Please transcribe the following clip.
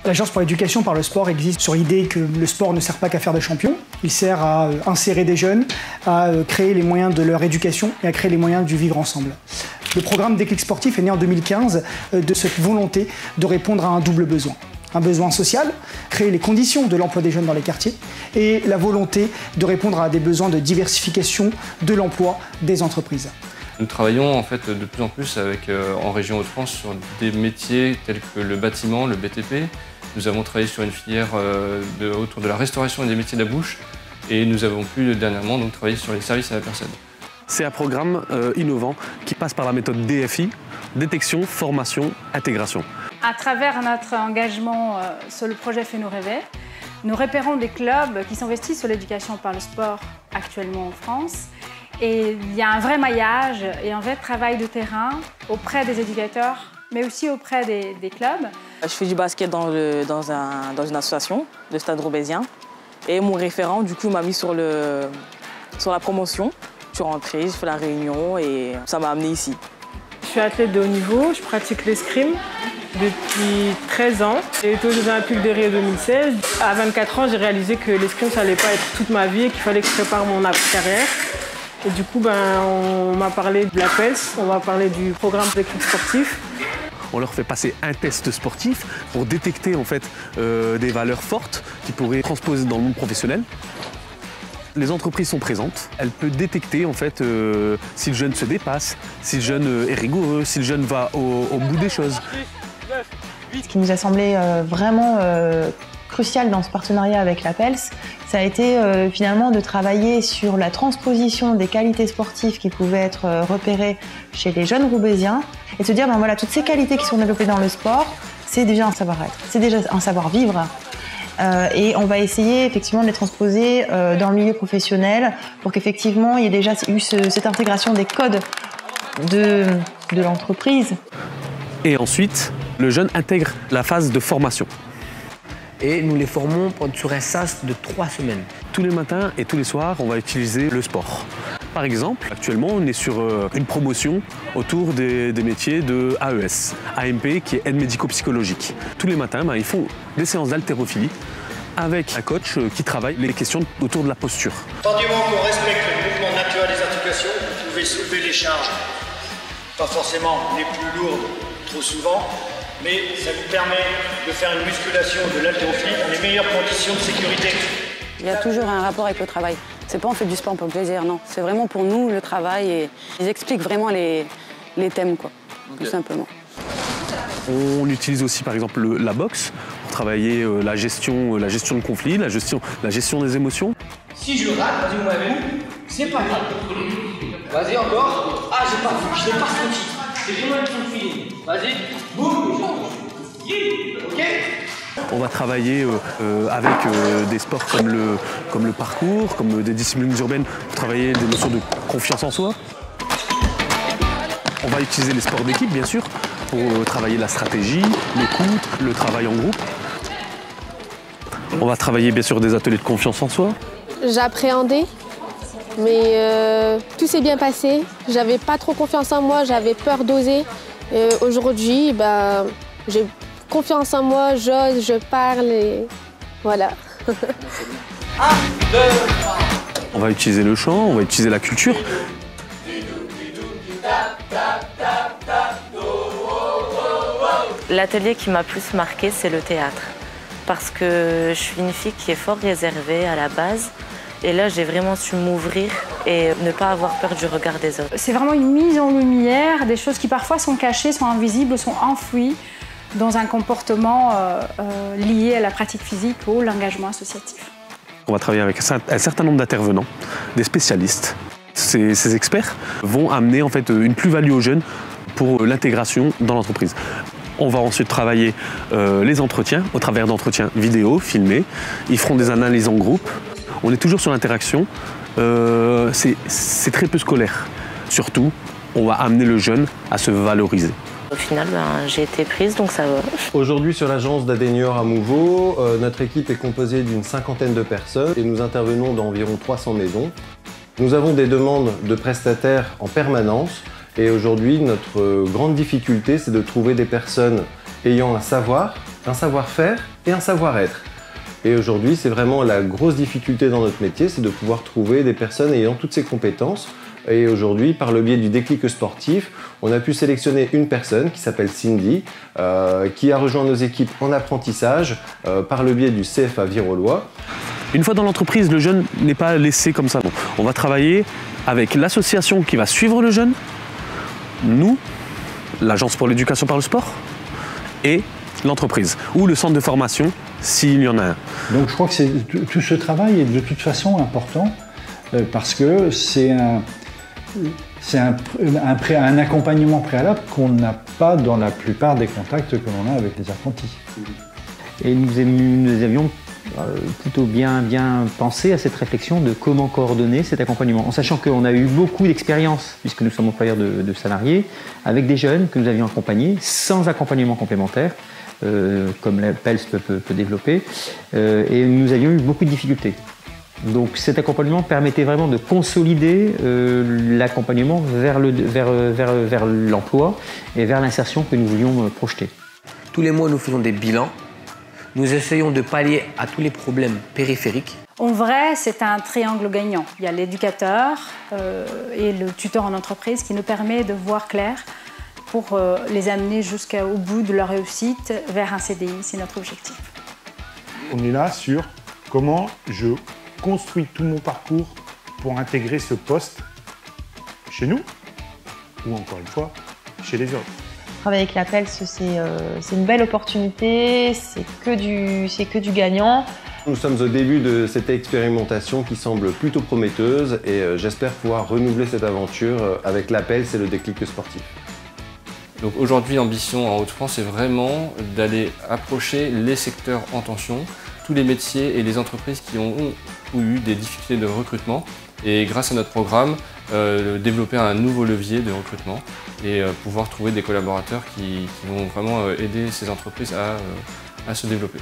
L'Agence pour l'éducation par le sport existe sur l'idée que le sport ne sert pas qu'à faire des champions. Il sert à insérer des jeunes, à créer les moyens de leur éducation et à créer les moyens du vivre ensemble. Le programme Déclic Sportif est né en 2015 de cette volonté de répondre à un double besoin. Un besoin social, créer les conditions de l'emploi des jeunes dans les quartiers, et la volonté de répondre à des besoins de diversification de l'emploi des entreprises. Nous travaillons en fait de plus en plus en région Hauts-de-France sur des métiers tels que le bâtiment, le BTP. Nous avons travaillé sur une filière autour de la restauration et des métiers de la bouche, et nous avons pu dernièrement donc, travailler sur les services à la personne. C'est un programme innovant qui passe par la méthode DFI, détection, formation, intégration. À travers notre engagement sur le projet Fais-nous rêver, nous repérons des clubs qui s'investissent sur l'éducation par le sport actuellement en France. Et il y a un vrai maillage et un vrai travail de terrain auprès des éducateurs, mais aussi auprès des clubs. Je fais du basket dans une association, le Stade Roubaisien. Et mon référent, du coup, m'a mis sur la promotion. Je suis rentrée, j'ai fait la réunion et ça m'a amenée ici. Je suis athlète de haut niveau, je pratique l'escrime depuis 13 ans. J'ai été aux Jeux Olympiques de Rio 2016. À 24 ans, j'ai réalisé que l'escrime, ça n'allait pas être toute ma vie et qu'il fallait que je prépare mon après-carrière. Et du coup, on m'a parlé de l'APELS, on m'a parlé du programme Déclic Sportif. On leur fait passer un test sportif pour détecter en fait, des valeurs fortes qui pourraient transposer dans le monde professionnel. Les entreprises sont présentes, elles peuvent détecter en fait, si le jeune se dépasse, si le jeune est rigoureux, si le jeune va au bout des choses. Ce qui nous a semblé vraiment crucial dans ce partenariat avec l'APELS, ça a été finalement de travailler sur la transposition des qualités sportives qui pouvaient être repérées chez les jeunes roubaisiens et de se dire, voilà, toutes ces qualités qui sont développées dans le sport, c'est déjà un savoir-être, c'est déjà un savoir-vivre. Et on va essayer effectivement de les transposer dans le milieu professionnel pour qu'effectivement il y ait déjà eu cette intégration des codes de l'entreprise. Et ensuite, le jeune intègre la phase de formation. Et nous les formons sur un sas de 3 semaines. Tous les matins et tous les soirs, on va utiliser le sport. Par exemple, actuellement, on est sur une promotion autour des métiers de AES, AMP, qui est aide médico-psychologique. Tous les matins, ils font des séances d'haltérophilie avec un coach qui travaille les questions autour de la posture. Tant du moment qu'on respecte le mouvement naturel des articulations, vous pouvez soulever les charges, pas forcément les plus lourdes trop souvent, mais ça vous permet de faire une musculation de l'haltérophilie dans les meilleures conditions de sécurité. Il y a toujours un rapport avec le travail. C'est pas on fait du sport pour le plaisir, non. C'est vraiment pour nous le travail et ils expliquent vraiment les thèmes, quoi, tout simplement. On utilise aussi par exemple la boxe pour travailler la gestion de conflits, la gestion des émotions. Si je rate, vas-y, vous m'avez vu, c'est pas grave. Vas-y encore. Ah, j'ai pas vu, je l'ai pas senti. C'est vraiment une feeling. Vas-y, boum. Ok. On va travailler avec des sports comme le parcours, comme des disciplines urbaines pour travailler des notions de confiance en soi. On va utiliser les sports d'équipe, bien sûr, pour travailler la stratégie, l'écoute, le travail en groupe. On va travailler, bien sûr, des ateliers de confiance en soi. J'appréhendais, mais tout s'est bien passé. J'avais pas trop confiance en moi, j'avais peur d'oser. Aujourd'hui, j'ai confiance en moi, j'ose, je parle et voilà. 1, 2, 3. On va utiliser le chant, on va utiliser la culture. L'atelier qui m'a plus marqué, c'est le théâtre. Parce que je suis une fille qui est fort réservée à la base. Et là, j'ai vraiment su m'ouvrir et ne pas avoir peur du regard des autres. C'est vraiment une mise en lumière des choses qui parfois sont cachées, sont invisibles, sont enfouies dans un comportement lié à la pratique physique ou l'engagement associatif. On va travailler avec un certain nombre d'intervenants, des spécialistes. Ces experts vont amener en fait une plus-value aux jeunes pour l'intégration dans l'entreprise. On va ensuite travailler les entretiens au travers d'entretiens vidéo, filmés. Ils feront des analyses en groupe. On est toujours sur l'interaction. C'est très peu scolaire. Surtout, on va amener le jeune à se valoriser. Au final, j'ai été prise, donc ça va. Aujourd'hui, sur l'agence d'Adenior à Mouveau, notre équipe est composée d'une 50aine de personnes et nous intervenons dans environ 300 maisons. Nous avons des demandes de prestataires en permanence et aujourd'hui, notre grande difficulté, c'est de trouver des personnes ayant un savoir un savoir-faire et un savoir-être. Et aujourd'hui, c'est vraiment la grosse difficulté dans notre métier, c'est de pouvoir trouver des personnes ayant toutes ces compétences. Et aujourd'hui, par le biais du déclic sportif, on a pu sélectionner une personne qui s'appelle Cindy, qui a rejoint nos équipes en apprentissage par le biais du CFA Virolois. Une fois dans l'entreprise, le jeune n'est pas laissé comme ça. On va travailler avec l'association qui va suivre le jeune, nous, l'Agence pour l'éducation par le sport, et l'entreprise, ou le centre de formation, s'il y en a un. Donc je crois que tout ce travail est de toute façon important, parce que c'est un accompagnement préalable qu'on n'a pas dans la plupart des contacts que l'on a avec les apprentis. Et nous avions plutôt bien pensé à cette réflexion de comment coordonner cet accompagnement, en sachant qu'on a eu beaucoup d'expérience, puisque nous sommes employeurs de salariés, avec des jeunes que nous avions accompagnés sans accompagnement complémentaire, comme la PELS peut développer, et nous avions eu beaucoup de difficultés. Donc cet accompagnement permettait vraiment de consolider l'accompagnement vers l'emploi et vers l'insertion que nous voulions projeter. Tous les mois, nous faisons des bilans. Nous essayons de pallier à tous les problèmes périphériques. En vrai, c'est un triangle gagnant. Il y a l'éducateur et le tuteur en entreprise qui nous permet de voir clair pour les amener jusqu'au bout de leur réussite vers un CDI. C'est notre objectif. On est là sur comment je construis tout mon parcours pour intégrer ce poste chez nous ou encore une fois chez les autres. Travailler avec la PELS, c'est une belle opportunité, c'est que du gagnant. Nous sommes au début de cette expérimentation qui semble plutôt prometteuse et j'espère pouvoir renouveler cette aventure avec la PELS et le déclic sportif. Donc aujourd'hui, l'ambition en Hauts-de-France, c'est vraiment d'aller approcher les secteurs en tension, tous les métiers et les entreprises qui ont eu des difficultés de recrutement et grâce à notre programme, développer un nouveau levier de recrutement et pouvoir trouver des collaborateurs qui vont vraiment aider ces entreprises à se développer.